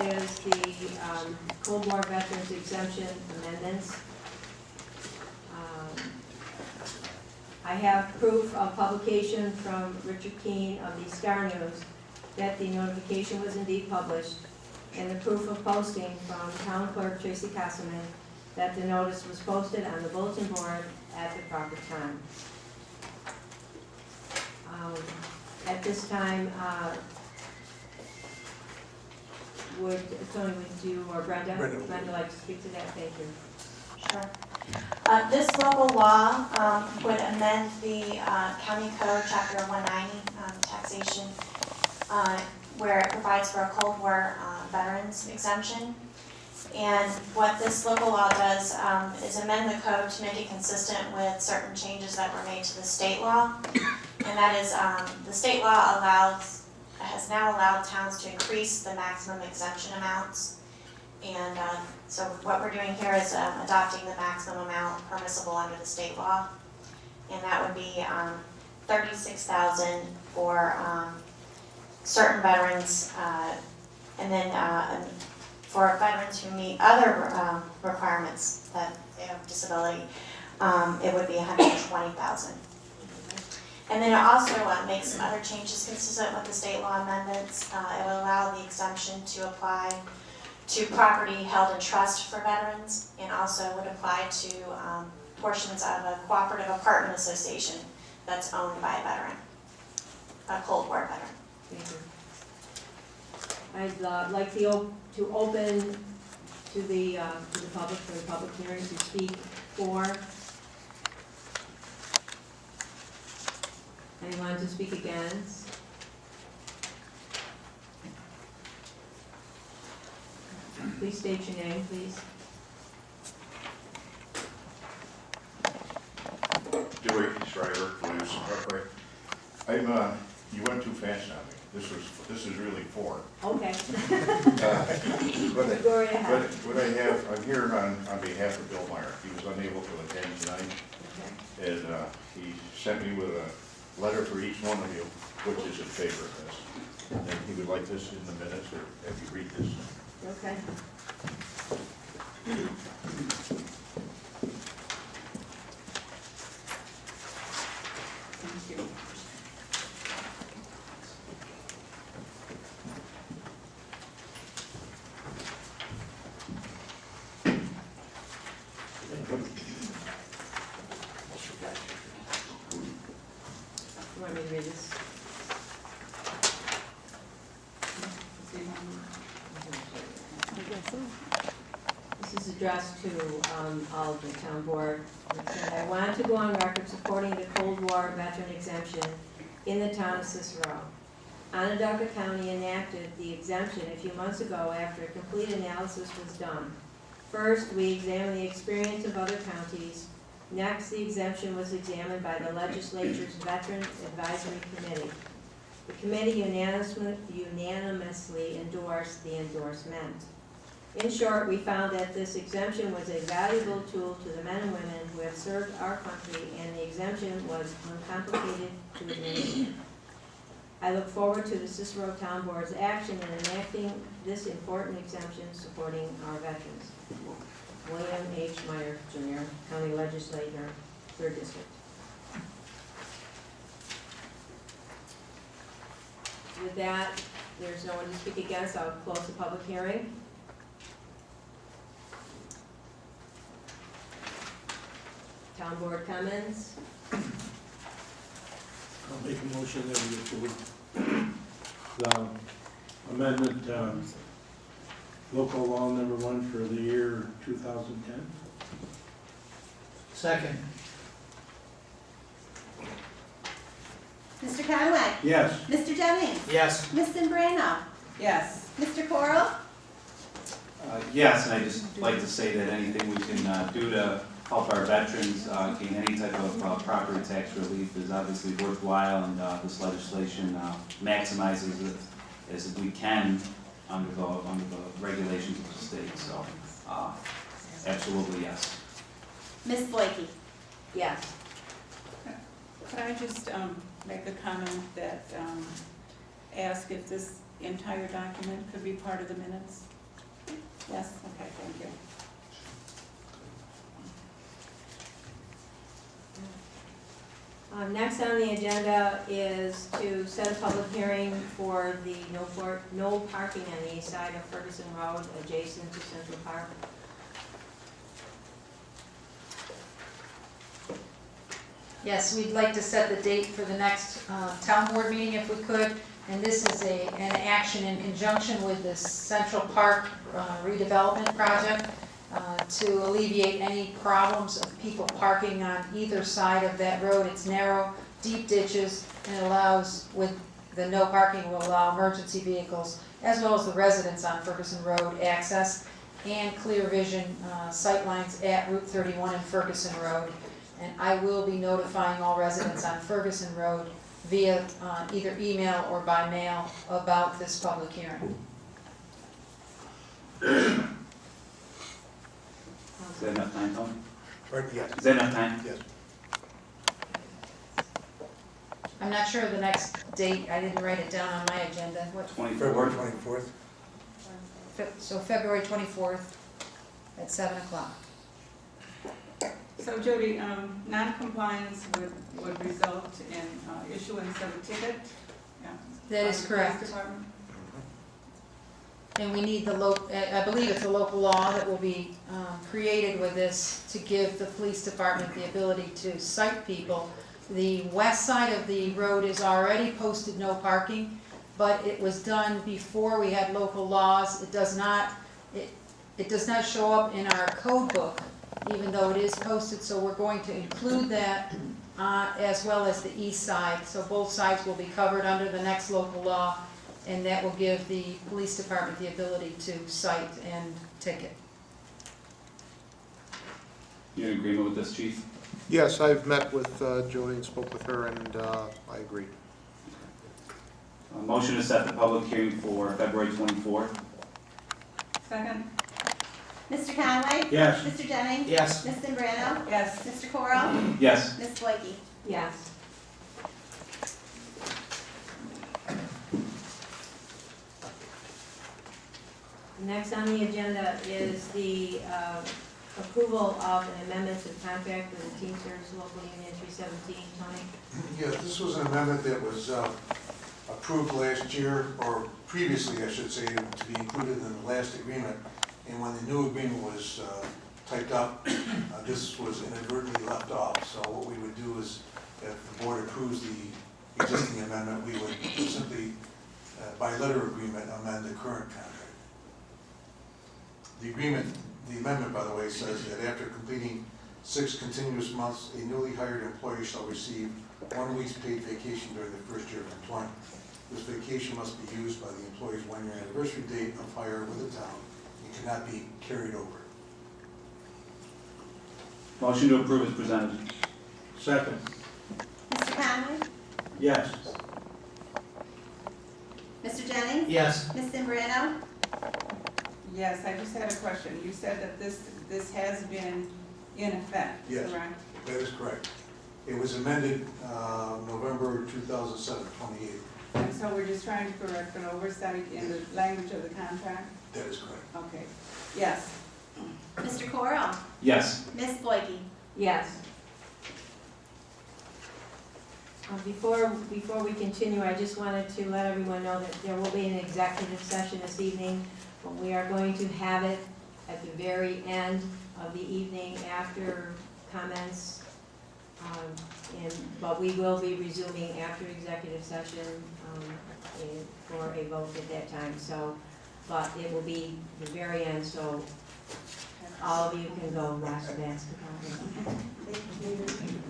is the Cold War Veterans Exemption Amendments. I have proof of publication from Richard Keene of the Star News that the notification was indeed published, and the proof of posting from Town Clerk Tracy Castleman that the notice was posted on the bulletin board at the proper time. At this time, Tony, would you, or Brenda like to speak to that? Thank you. Sure. This local law would amend the County Code, Chapter 190, taxation, where it provides for a Cold War veterans exemption. And what this local law does is amend the code to make it consistent with certain changes that were made to the state law. And that is, the state law has now allowed towns to increase the maximum exemption amounts. And so what we're doing here is adopting the maximum amount permissible under the state law. And that would be $36,000 for certain veterans, and then for veterans who meet other requirements that they have disability, it would be $120,000. And then it also makes some other changes consistent with the state law amendments. It will allow the exemption to apply to property held in trust for veterans, and also would apply to portions of a cooperative apartment association that's owned by a veteran, a Cold War veteran. Thank you. I'd like to open to the public for the public hearing to speak for. Anyone to speak against? Please state your name, please. Dewey Schreiber, Blues, Upright. You went too fast on me. This is really 4. Okay. But Go right ahead. what I have, I'm here on behalf of Bill Meyer. He was unable to attend tonight, Okay. and he sent me with a letter for each one of you, which is in favor of this. And he would like this in the minutes, or have you read this? Okay. Thank you. You want me to read this? This is addressed to all of the town board. It said, I want to go on record supporting the Cold War veteran exemption in the town of Cicero. Onondaga County enacted the exemption a few months ago after a complete analysis was done. First, we examined the experience of other counties. Next, the exemption was examined by the legislature's Veteran Advisory Committee. The committee unanimously endorsed the endorsement. In short, we found that this exemption was a valuable tool to the men and women who have served our country, and the exemption was uncomplicated to administer. I look forward to the Cicero Town Board's action in enacting this important exemption supporting our veterans. William H. Meyer, Jr., County Legislator, 3rd District. With that, there's no one to speak against. I'll close the public hearing. Town Board comments. I'll make a motion that we approve the amendment, local law number 1 for the year 2010. Second. Mr. Conway? Yes. Mr. Jennings? Yes. Ms. Zambrano? Yes. Mr. Coral? Yes, and I'd just like to say that anything we can do to help our veterans gain any type of property tax relief is obviously worthwhile, and this legislation maximizes it as we can under the regulations of the state. So, absolutely yes. Ms. Blakey? Yes. Could I just make a comment that ask if this entire document could be part of the minutes? Yes, okay, thank you. Next on the agenda is to set a public hearing for the no parking on the east side of Ferguson Road adjacent to Central Park. Yes, we'd like to set the date for the next town board meeting if we could. And this is an action in conjunction with the Central Park redevelopment project to alleviate any problems of people parking on either side of that road. It's narrow, deep ditches, and it allows, with the no parking, will allow emergency vehicles as well as the residents on Ferguson Road access and clear vision sight lines at Route 31 and Ferguson Road. And I will be notifying all residents on Ferguson Road via either email or by mail about this public hearing. Is that enough time, Tony? Right, yes, Is that enough time? yes. I'm not sure of the next date, I didn't write it down on my agenda. What, February 24? 24th. so February 24th at 7 o'clock. So Jody, non-compliance would result in issuance of a ticket? Yeah. That is By the correct. police department? And we need I believe it's a local law that will be created with this to give the police department the ability to cite people. The west side of the road is already posted no parking, but it was done before we had local laws. It does not show up in our code book, even though it is posted, so we're going to include that as well as the east side. So both sides will be covered under the next local law, and that will give the police department the ability to cite and ticket. You in agreement with this, chief? Yes, I've met with Jody and spoke with her, and I agree. A motion to set the public hearing for February 24th. Second? Mr. Conway? Yes. Mr. Jennings? Yes. Ms. Zambrano? Yes. Mr. Corral? Yes. Ms. Blakey? Yes. Next on the agenda is the approval of an amendment to the contract with the Teamsters Local Union 317. Tony? Yeah, this was an amendment that was approved last year, or previously, I should say, to be included in the last agreement. And when the new agreement was typed up, this was inadvertently left off. So what we would do is, if the board approves the existing amendment, we would simply, by letter agreement, amend the current contract. The amendment, by the way, says that after completing 6 continuous months, a newly hired employee shall receive 1 week's paid vacation during the first year of employment. This vacation must be used by the employee's 1-year anniversary date of hire with the town. It cannot be carried over. Motion to approve is presented. Second. Mr. Conway? Yes. Mr. Jennings? Yes. Ms. Zambrano? Yes, I just had a question. You said that this has been in effect, Yes. correct? That is correct. It was amended November 2007, 28th. And so we're just trying to correct an oversight in the language of the contract? That is correct. Okay. Yes. Mr. Corral? Yes. Ms. Blakey? Yes. Before we continue, I just wanted to let everyone know that there will be an executive session this evening. But we are going to have it at the very end of the evening after comments. But we will be resuming after executive session for a vote at that time. So, but it will be the very end, so all of you can go watch the basketball game.